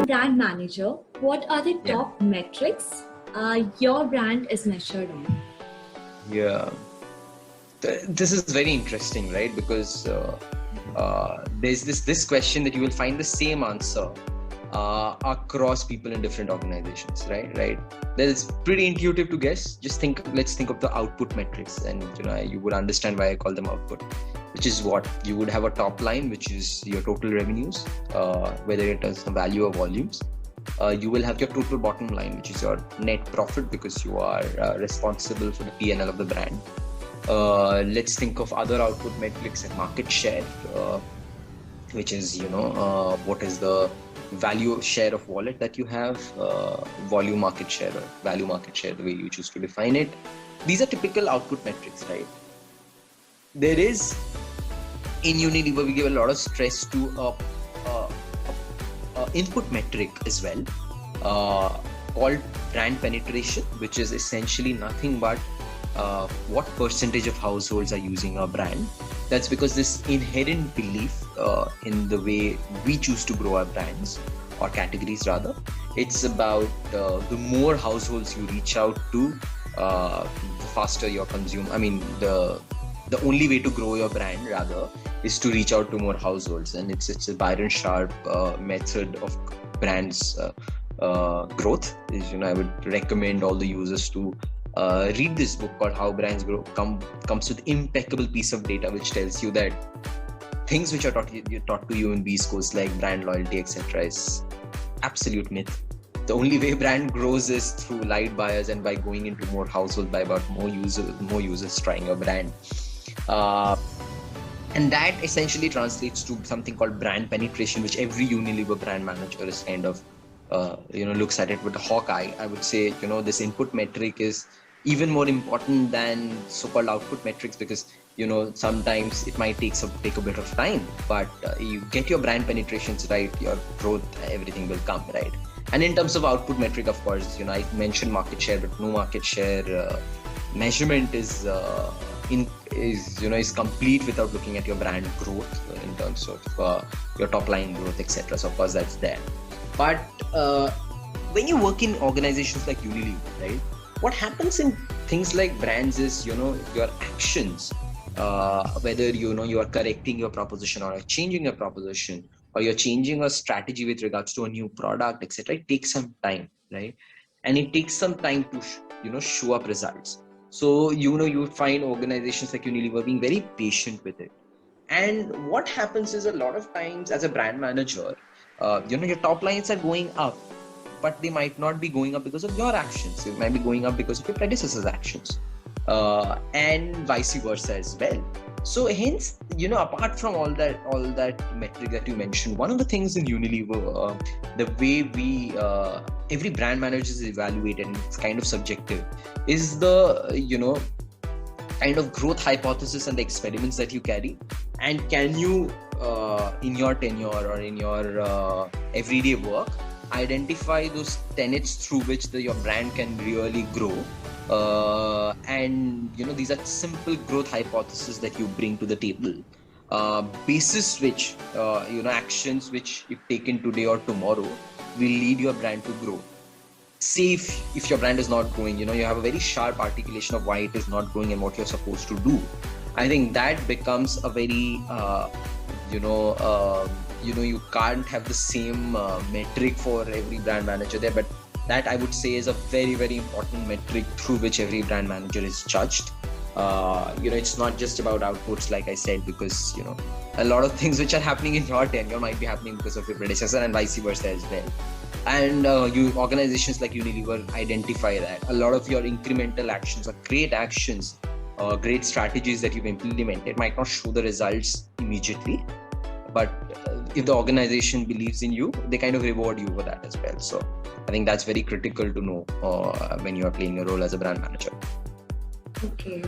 brand manager, what are the Yeah. top metrics your brand is measured on? Yeah. This is very interesting, right? Because there's this question that you will find the same answer across people in different organizations, right? That is pretty intuitive to guess. Let's think of the output metrics, and you would understand why I call them output, which is what you would have a top line, which is your total revenues, whether it is the value or volumes. You will have your total bottom line, which is your net profit, because you are responsible for the P&L of the brand. Let's think of other output metrics like market share, which is what is the value share of wallet that you have, volume market share or value market share, the way you choose to define it. These are typical output metrics, right? There is, in Unilever, we give a lot of stress to input metric as well, called brand penetration, which is essentially nothing but what percentage of households are using our brand. That's because this inherent belief in the way we choose to grow our brands or categories rather, it's about the more households you reach out to, the faster your consume. I mean, the only way to grow your brand rather is to reach out to more households, and it's a Byron Sharp method of brands growth. I would recommend all the users to read this book called How Brands Grow. Comes with impeccable piece of data which tells you that things which are taught to you in B schools like brand loyalty, etc., is absolute myth. The only way brand grows is through light buyers and by going into more households, by about more users trying your brand. And that essentially translates to something called brand penetration, which every Unilever brand manager is kind of looks at it with a hawk eye. I would say this input metric is even more important than so-called output metrics, because sometimes it might take a bit of time, but you get your brand penetrations right, your growth, everything will come right. And in terms of output metric, of course, I mentioned market share, but no market share measurement is complete without looking at your brand growth in terms of your top line growth, etc. So of course that's there. But when you work in organizations like Unilever, right, what happens in things like brands is your actions, whether you are correcting your proposition or changing your proposition, or you're changing a strategy with regards to a new product, etc. It takes some time, right? And it takes some time to show up results. So you find organizations like Unilever being very patient with it. And what happens is, a lot of times as a brand manager, your top lines are going up, but they might not be going up because of your actions. It might be going up because of your predecessor's actions, and vice versa as well. So hence, apart from all that metric that you mentioned, one of the things in Unilever, the way we every brand manager is evaluated, and it's kind of subjective, is the kind of growth hypothesis and the experiments that you carry, and can you in your tenure or in your everyday work identify those tenets through which your brand can really grow. And these are simple growth hypotheses that you bring to the table, basis which actions which, if taken today or tomorrow, will lead your brand to grow. Say if your brand is not growing, you have a very sharp articulation of why it is not growing and what you're supposed to do. I think that becomes a very you can't have the same metric for every brand manager there, but that I would say is a very, very important metric through which every brand manager is judged. It's not just about outputs, like I said, because a lot of things which are happening in your tenure might be happening because of your predecessor, and vice versa as well. And organizations like Unilever identify that a lot of your incremental actions are great actions, great strategies that you've implemented might not show the results immediately, but if the organization believes in you, they kind of reward you for that as well. So I think that's very critical to know when you are playing a role as a brand manager. Okay.